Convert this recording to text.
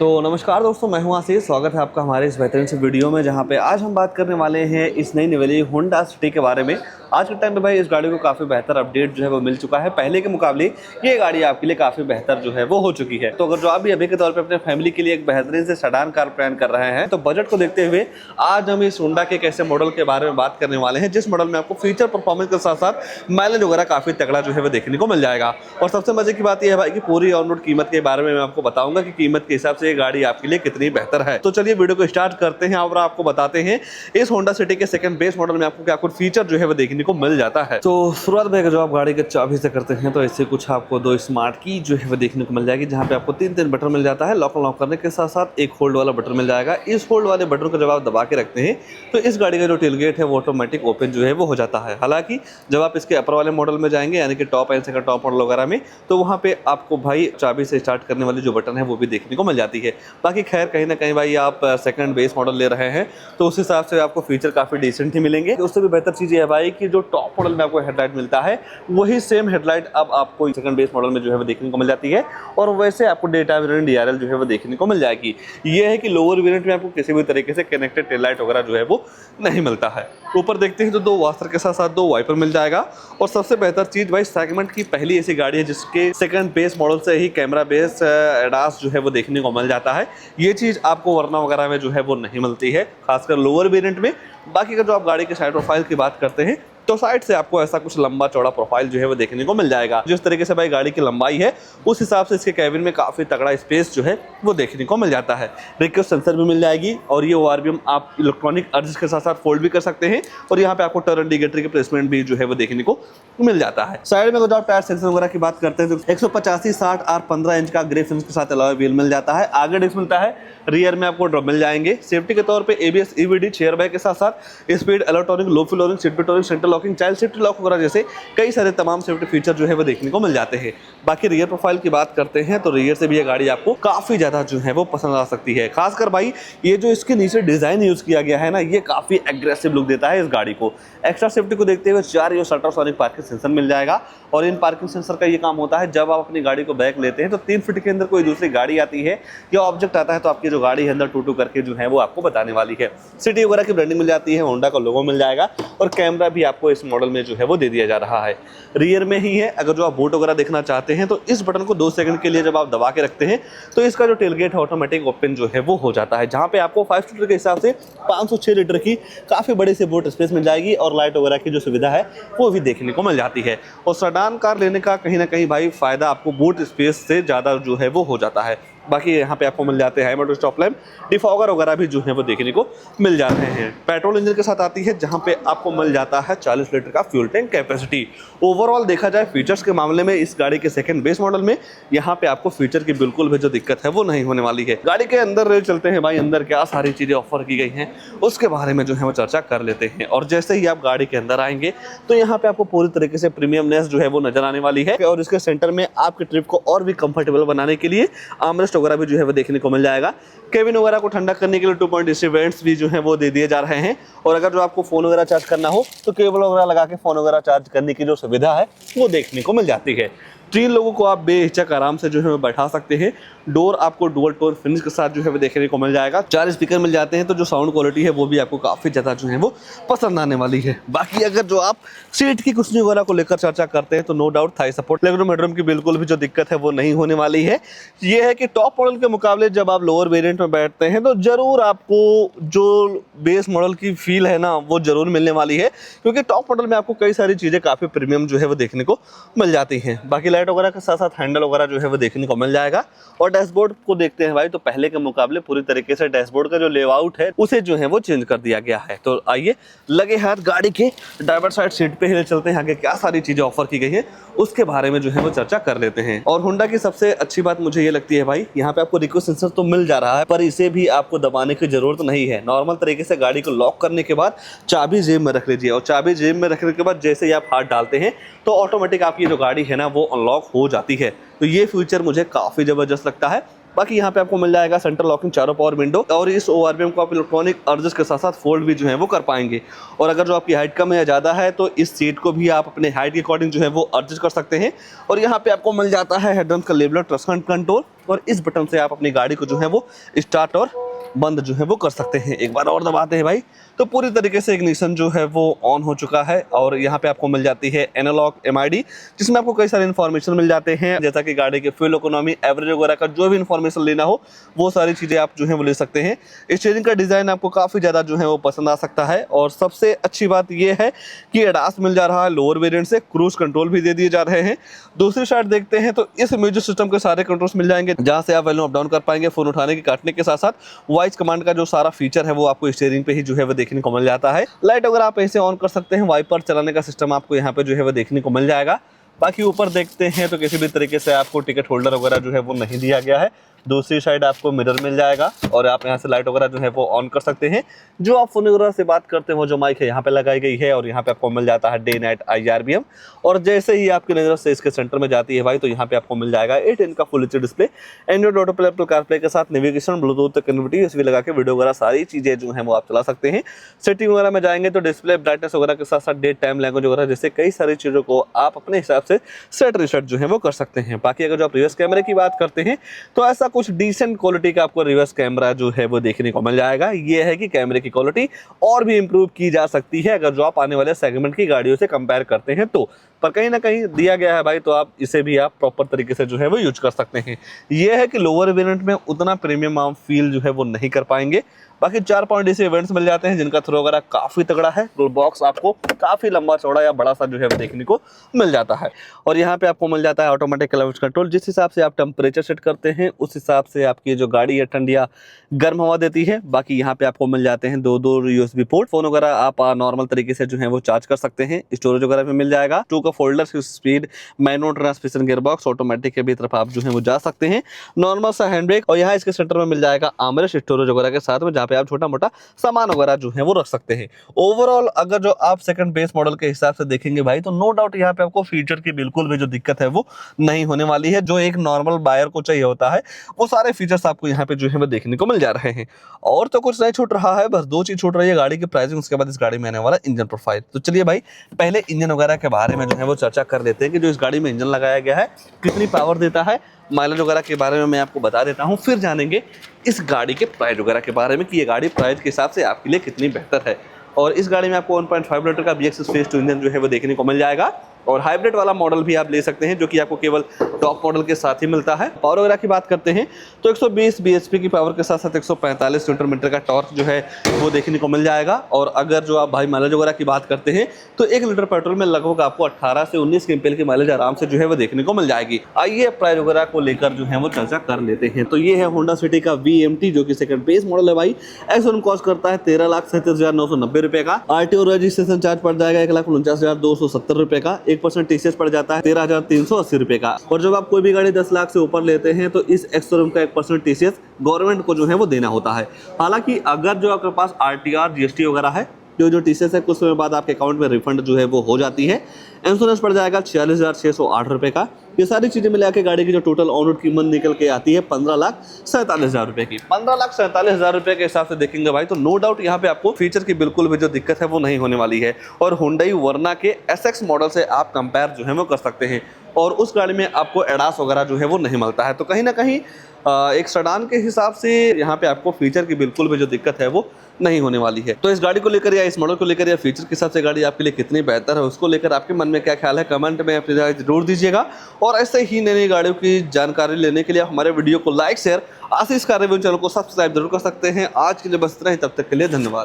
तो नमस्कार दोस्तों, मैं हूं आशीष। स्वागत है आपका हमारे इस बेहतरीन से वीडियो में, जहां पे आज हम बात करने वाले हैं इस नई निवेली होंडा सिटी के बारे में। आज के टाइम पे भाई इस गाड़ी को काफ़ी बेहतर अपडेट जो है वो मिल चुका है। पहले के मुकाबले ये गाड़ी आपके लिए काफ़ी बेहतर जो है वो हो चुकी है। तो अगर जो आप भी अभी के तौर पे अपने फैमिली के लिए एक बेहतरीन से सेडान कार प्लान कर रहे हैं, तो बजट को देखते हुए आज हम इस होंडा के एक ऐसे मॉडल के बारे में बात करने वाले हैं जिस मॉडल में आपको फीचर परफॉर्मेंस के साथ साथ माइलेज वगैरह काफ़ी तगड़ा जो है वो देखने को मिल जाएगा। और सबसे मजे की बात यह है भाई कि पूरी ऑन रोड कीमत के बारे में मैं आपको बताऊंगा कि कीमत के हिसाब से ये गाड़ी आपके लिए कितनी बेहतर है। तो चलिए वीडियो को स्टार्ट करते हैं और आपको बताते हैं इस होंडा सिटी के सेकंड बेस मॉडल में आपको क्या कुछ फीचर जो है वो देखने को मिल जाता है। तो शुरुआत में जो आप गाड़ी के चाबी से करते हैं तो ऐसे कुछ आपको दो स्मार्ट की जो है वो देखने को मिल जाएगी, जहां पे आपको तीन बटन मिल जाता है। लॉक अनलॉक करने के साथ साथ एक होल्ड वाला बटन मिल जाएगा। इस होल्ड वाले बटन को जब आप दबा के रखते हैं तो इस गाड़ी का जो टेलगेट है वो ऑटोमेटिक ओपन जो है वो हो जाता है। हालांकि जब आप इसके अपर वाले मॉडल में जाएंगे, यानी कि top and second top model वगैरह में, तो वहाँ पे आपको भाई चाबी से स्टार्ट करने वाली जो बटन है वो भी देखने को मिल जाती है। बाकी खैर कहीं ना कहीं भाई आप सेकंड बेस मॉडल ले रहे हैं तो उस हिसाब से आपको फीचर काफ़ी डिसेंट ही मिलेंगे। उससे भी बेहतर चीज़ ये है भाई कि जो टॉप मॉडल में आपको हेडलाइट मिलता है वही सेम हेडलाइट अब आपको सेकंड बेस मॉडल में जो है वो देखने को मिल जाती है। और वैसे आपको डे टाइम रनिंग DRL जो है वो देखने को मिल जाएगी। ये है कि लोअर वेरिएंट में आपको किसी भी तरीके से कनेक्टेड टेल लाइट वगैरह जो है वो नहीं मिलता है। ऊपर देखते हैं तो दो वास्तर के साथ साथ दो वाइपर मिल जाएगा। और सबसे बेहतर चीज़ भाई सेगमेंट की पहली ऐसी गाड़ी है जिसके सेकंड बेस मॉडल से ही कैमरा बेस एडास जो है वो देखने को मिल जाता है। ये चीज़ आपको वरना वगैरह में जो है वो नहीं मिलती है, खासकर लोअर वेरिएंट में। बाकी अगर जो आप गाड़ी के साइड प्रोफाइल की बात करते हैं तो साइड से आपको ऐसा कुछ लंबा चौड़ा प्रोफाइल जो है वो देखने को मिल जाएगा। जिस तरीके से भाई गाड़ी की लंबाई है उस हिसाब से इसके कैबिन में काफ़ी तगड़ा स्पेस जो है वो देखने को मिल जाता है। रिक्वेस्ट सेंसर भी मिल जाएगी और ये ORVM आप इलेक्ट्रॉनिक अर्ज के साथ साथ फोल्ड भी कर सकते हैं। और यहाँ पे आपको टर्न इंडिकेटर की प्लेसमेंट भी जो है वो देखने को मिल जाता है। साइड में अगर आप टायर सेंसर वगैरह की बात करते हैं तो 185, 60 और 15 इंच का ग्रे फिल्म के साथ अलॉय व्हील मिल जाता है। आगे डिस्क मिलता है, रियर में आपको ड्रम मिल जाएंगे। सेफ्टी के तौर पे ABS EVD चेयर बैग के साथ साथ speed electronic low flooring seat belt central locking child safety lock वगैरह जैसे कई सारे तमाम सेफ्टी फीचर जो है वो देखने को मिल जाते हैं। बाकी रियर प्रोफाइल की बात करते हैं तो रियर से भी ये गाड़ी आपको काफी ज्यादा जो है वो पसंद आ सकती है। खासकर भाई ये जो इसके नीचे डिजाइन यूज किया गया है ना, ये काफी एग्रेसिव लुक देता है इस गाड़ी को। एक्स्ट्रा सेफ्टी को देखते हुए 4 अल्ट्रासोनिक पार्किंग सेंसर मिल जाएगा। और इन पार्किंग सेंसर का ये काम होता है, जब आप अपनी गाड़ी को बैक लेते हैं तो 3 फीट के अंदर कोई दूसरी गाड़ी आती है या ऑब्जेक्ट आता है तो आपकी जो गाड़ी है अंदर टू करके जो है वो आपको बताने वाली है। सिटी वगैरह की ब्रांडिंग मिल जाती है, होंडा का लोगो मिल जाएगा और कैमरा भी आपको इस मॉडल में जो है वो दे दिया जा रहा है। रियर में ही है। अगर जो आप बोट वगैरह देखना चाहते हैं तो इस बटन को 2 सेकंड के लिए जब आप दबा के रखते हैं तो इसका जो टेलगेट है ऑटोमेटिक ओपन जो है वो हो जाता है, जहां पे आपको 5 सीटर के हिसाब से 506 लीटर की काफी बड़ी से बोट स्पेस मिल जाएगी और लाइट वगैरह की जो सुविधा है वो भी देखने को मिल जाती है। और सेडान कार लेने का कहीं ना कहीं भाई फायदा आपको बूट स्पेस से ज्यादा जो है वो हो जाता है। बाकी यहाँ पे आपको मिल जाते हैं मोटर स्टॉप लैम्प, डिफॉगर वगैरह भी जो है वो देखने को मिल जाते हैं। पेट्रोल इंजन के साथ आती है जहाँ पे आपको मिल जाता है 40 लीटर का फ्यूल टैंक कैपेसिटी। ओवरऑल देखा जाए फीचर्स के मामले में इस गाड़ी के सेकंड बेस मॉडल में यहाँ पे आपको फीचर की बिल्कुल भी जो दिक्कत है वो नहीं होने वाली है। गाड़ी के अंदर चलते हैं भाई, अंदर क्या सारी चीजें ऑफर की गई हैं उसके बारे में जो है वो चर्चा कर लेते हैं। और जैसे ही आप गाड़ी के अंदर आएंगे तो यहाँ पे आपको पूरी तरीके से प्रीमियमनेस जो है वो नजर आने वाली है। और इसके सेंटर में आपके ट्रिप को और भी कंफर्टेबल बनाने के लिए आर्मरेस्ट वगैरह भी जो है वो देखने को मिल जाएगा। केबिन वगैरह को ठंडा करने के लिए 2.AC वेंट्स भी जो है वो दे दिए जा रहे हैं। और अगर जो आपको फोन वगैरह चार्ज करना हो तो केबल वगैरह लगा के फोन वगैरह चार्ज करने की जो सुविधा है वो देखने को मिल जाती है। 3 लोगों को आप बेहिचक आराम से जो है बैठा सकते हैं। डोर आपको डुअल टोन फिनिश के साथ जो है वो देखने को मिल जाएगा। 4 स्पीकर मिल जाते हैं तो जो साउंड क्वालिटी है वो भी आपको काफी ज्यादा जो है वो पसंद आने वाली है। बाकी अगर जो आप सीट की कुशनिंग वगैरह को लेकर चर्चा करते हैं तो no doubt thigh support legroom headroom की बिल्कुल भी जो दिक्कत है वो नहीं होने वाली है। ये है कि टॉप मॉडल के मुकाबले जब आप लोअर वेरिएंट में बैठते हैं तो जरूर आपको जो बेस मॉडल की फील है ना वो जरूर मिलने वाली है, क्योंकि टॉप मॉडल में आपको कई सारी चीजें काफी प्रीमियम जो है वो देखने को मिल जाती हैं। बाकी लाइट वगैरह के साथ साथ हैंडल वगैरह जो है वो देखने को मिल जाएगा। और डैशबोर्ड को देखते हैं भाई तो पहले के मुकाबले पूरी तरीके से डैशबोर्ड का जो लेआउट है उसे जो है वो चेंज कर दिया गया है। तो आइए लगे हाथ गाड़ी के ड्राइवर साइड सीट पे ही चलते हैं, आगे क्या सारी चीजें ऑफर की गई है उसके बारे में जो है वो चर्चा कर लेते हैं। और होंडा की सबसे अच्छी बात मुझे ये लगती है भाई, यहाँ पे आपको रिक्वेस्ट सेंसर तो मिल जा रहा है पर इसे भी आपको दबाने की जरूरत नहीं है। नॉर्मल तरीके से गाड़ी को लॉक करने के बाद चाबी जेब में रख लीजिए और चाबी जेब में रखने के बाद जैसे ही आप हाथ डालते हैं तो ऑटोमेटिक आपकी जो गाड़ी है ना वो अनलॉक हो जाती है। तो ये फीचर मुझे काफी जबरदस्त लगता है। बाकी यहाँ पे आपको मिल जाएगा सेंट्रल लॉकिंग, चारों पावर विंडो, और इस ORVM को आप इलेक्ट्रॉनिक अर्जेस के साथ साथ फोल्ड भी जो है वो कर पाएंगे। और अगर जो आपकी हाइट कम है या ज़्यादा है तो इस सीट को भी आप अपने हाइट के अकॉर्डिंग जो है वो एडजस्ट कर सकते हैं। और यहाँ पे आपको मिल जाता है हेडलाइट का लेवलर, ट्रस्ट कंट्रोल, और इस बटन से आप अपनी गाड़ी को जो है वो स्टार्ट और बंद जो है वो कर सकते हैं। एक बार और दबाते हैं भाई तो पूरी तरीके से इग्निशन जो है वो ऑन हो चुका है। और यहाँ पे आपको मिल जाती है एनालॉग MID, जिसमें आपको कई सारे इन्फॉर्मेशन मिल जाते हैं, जैसा कि गाड़ी के फ्यूल इकोनॉमी, एवरेज वगैरह का जो भी इन्फॉर्मेशन लेना हो वो सारी चीज़ें आप जो है वो ले सकते हैं। स्टीयरिंग का डिज़ाइन आपको काफ़ी ज़्यादा जो है वो पसंद आ सकता है। और सबसे अच्छी बात यह है कि एडास मिल जा रहा है लोअर वेरिएंट से, क्रूज कंट्रोल भी दे दिए जा रहे हैं। दूसरी साइड देखते हैं तो इस म्यूजिक सिस्टम के सारे कंट्रोल्स मिल जाएंगे, जहाँ से आप वैल्यूम अप डाउन कर पाएंगे, फोन उठाने के काटने के साथ साथ वॉइस कमांड का जो सारा फीचर है वो आपको स्टीयरिंग पे ही जो है वो देखने को मिल जाता है। लाइट वगैरह आप ऐसे ऑन कर सकते हैं, वाइपर चलाने का सिस्टम आपको यहाँ पे जो है वो देखने को मिल जाएगा। बाकी ऊपर देखते हैं तो किसी भी तरीके से आपको टिकट होल्डर वगैरह जो है वो नहीं दिया गया है। दूसरी साइड आपको मिरर मिल जाएगा और आप यहाँ से लाइट वगैरह जो है वो ऑन कर सकते हैं। जो आप फोन वगैरह से बात करते हो, जो माइक है यहाँ पे लगाई गई है, और यहाँ पे आपको मिल जाता है डे नाइट IRBM। और जैसे ही आपकी नज़र से इसके सेंटर में जाती है भाई तो यहाँ पे आपको मिल जाएगा 8 इंच का full HD display, Android auto play, Apple CarPlay के साथ नेविगेशन, ब्लूटूथ कनेक्टिविटी, USB लगा के वीडियो वगैरह सारी चीज़ें जो है वो आप चला सकते हैं। सेटिंग वगैरह में जाएंगे तो डिस्प्ले ब्राइटनेस वगैरह के साथ साथ डेट टाइम, लैंग्वेज वगैरह जैसे कई सारी चीज़ों को आप अपने हिसाब से सेट रिसेट जो है वो कर सकते हैं। बाकी अगर जो आप रिवर्स कैमरे की बात करते हैं तो ऐसा कुछ डिसेंट क्वालिटी का आपको रिवर्स कैमरा जो है वो देखने को मिल जाएगा। ये है कि कैमरे की क्वालिटी और भी इंप्रूव की जा सकती है अगर जो आप आने वाले सेगमेंट की गाड़ियों से कंपेयर करते हैं तो, पर कहीं ना कहीं दिया गया है भाई तो आप इसे भी आप प्रॉपर तरीके से जो है वो यूज कर सकते हैं। ये है कि लोअर वेरिएंट में उतना प्रीमियम आप फील जो है वो नहीं कर पाएंगे। बाकी 4 पॉइंट ऐसे इवेंट्स मिल जाते हैं जिनका थ्रो वगैरह काफ़ी तगड़ा है। टूल बॉक्स आपको काफ़ी लंबा चौड़ा या बड़ा सा जो है वो देखने को मिल जाता है। और यहाँ पे आपको मिल जाता है ऑटोमेटिक क्लाइमेट कंट्रोल, जिस हिसाब से आप टेम्परेचर सेट करते हैं उस हिसाब से आपकी जो गाड़ी है ठंडी या गर्म हवा देती है। बाकी यहाँ पे आपको मिल जाते हैं 2 USB पोर्ट, फोन वगैरह आप नॉर्मल तरीके से जो है वो चार्ज कर सकते हैं। स्टोरेज वगैरह में मिल जाएगा 2 का folder, speed, manual transmission, gear box, automatic के भी तरफ आप जो है वो जा सकते हैं। नॉर्मल सा हैंड ब्रेक, और यहाँ इसके सेंटर में मिल जाएगा आर्मरेस्ट स्टोरेज वगैरह के साथ में, जहाँ पे आप छोटा मोटा सामान वगैरह जो है वो रख सकते हैं। ओवरऑल अगर जो आप सेकंड बेस मॉडल के हिसाब से देखेंगे भाई तो नो डाउट यहाँ पे आपको फीचर की बिल्कुल भी जो दिक्कत है वो नहीं होने वाली है। जो एक नॉर्मल बायर को चाहिए होता है वो सारे फीचर्स आपको यहाँ पे जो है वो देखने को मिल जा रहे हैं। और तो कुछ नहीं छूट रहा है, बस 2 चीज छूट रही है, गाड़ी की प्राइसिंग, उसके बाद इस गाड़ी में आने वाला इंजन प्रोफाइल। तो चलिए भाई पहले इंजन वगैरह के बारे में जो है वो चर्चा कर लेते हैं कि जो इस गाड़ी में इंजन लगाया गया है कितनी पावर देता है, माइलेज वगैरह के बारे में मैं आपको बता देता हूँ। फिर जानेंगे इस गाड़ी के प्राइस वगैरह के बारे में कि ये गाड़ी प्राइस के हिसाब से आपके लिए कितनी बेहतर है। और इस गाड़ी में आपको 1.5 लीटर का VX फेस 2 इंजन जो है वो देखने को मिल जाएगा। और हाइब्रिड वाला मॉडल भी आप ले सकते हैं जो कि आपको केवल टॉप मॉडल के साथ ही मिलता है। पावर वगैरह की बात करते हैं तो 120 bhp की पावर के साथ साथ 145 न्यूटन मीटर का टॉर्क जो है वो देखने को मिल जाएगा। और अगर जो आप भाई माइलेज वगैरह की बात करते हैं तो 1 लीटर पेट्रोल में लगभग आपको 18 से 19 kmpl की माइलेज आराम से जो है वो देखने को मिल जाएगी। आइए प्राइस वगैरह को लेकर जो है वो चर्चा कर लेते हैं। तो ये है होंडा सिटी का VMT जो कि सेकंड बेस मॉडल है भाई। एक्स कॉस्ट करता है 13,37,990 रुपए का। RTO रजिस्ट्रेशन चार्ज पड़ जाएगा 1,49,270 रुपए का। 1% TCS पड़ जाता है 13,380 रुपए का। और जब आप कोई भी गाड़ी 10 लाख से ऊपर लेते हैं तो इस एक्स-शोरूम का 1% TCS गवर्नमेंट को जो है वो देना होता है। हालांकि अगर जो आपके पास RTR GST वगैरह है जो TCS है कुछ समय बाद आपके अकाउंट में रिफंड जो है वो हो जाती है। इंश्योरेंस पड़ जाएगा 46,608 रुपए का। ये सारी चीजें मिला के गाड़ी की जो टोटल ऑन रोड कीमत निकल के आती है 15,47,000 रुपए की। 15,47,000 रुपए के हिसाब से देखेंगे भाई तो नो डाउट यहाँ पे आपको फीचर की बिल्कुल भी जो दिक्कत है वो नहीं होने वाली है। और हुंडई वर्ना के SX मॉडल से आप कंपेयर जो है वो कर सकते हैं। और उस गाड़ी में आपको एडास वगैरह जो है वो नहीं मिलता है। तो कहीं ना कहीं एक सेडान के हिसाब से यहाँ पे आपको फीचर की बिल्कुल भी जो दिक्कत है वो नहीं होने वाली है। तो इस गाड़ी को लेकर या इस मॉडल को लेकर या फीचर के हिसाब से गाड़ी आपके लिए कितनी बेहतर है उसको लेकर आपके मन में क्या ख्याल है कमेंट में अपनी राय जरूर दीजिएगा। और ऐसे ही नई नई गाड़ियों की जानकारी लेने के लिए हमारे वीडियो को लाइक शेयर आशीष का रिव्यू चैनल को सब्सक्राइब जरूर कर सकते हैं। आज के लिए बस इतना ही, तब तक के लिए धन्यवाद।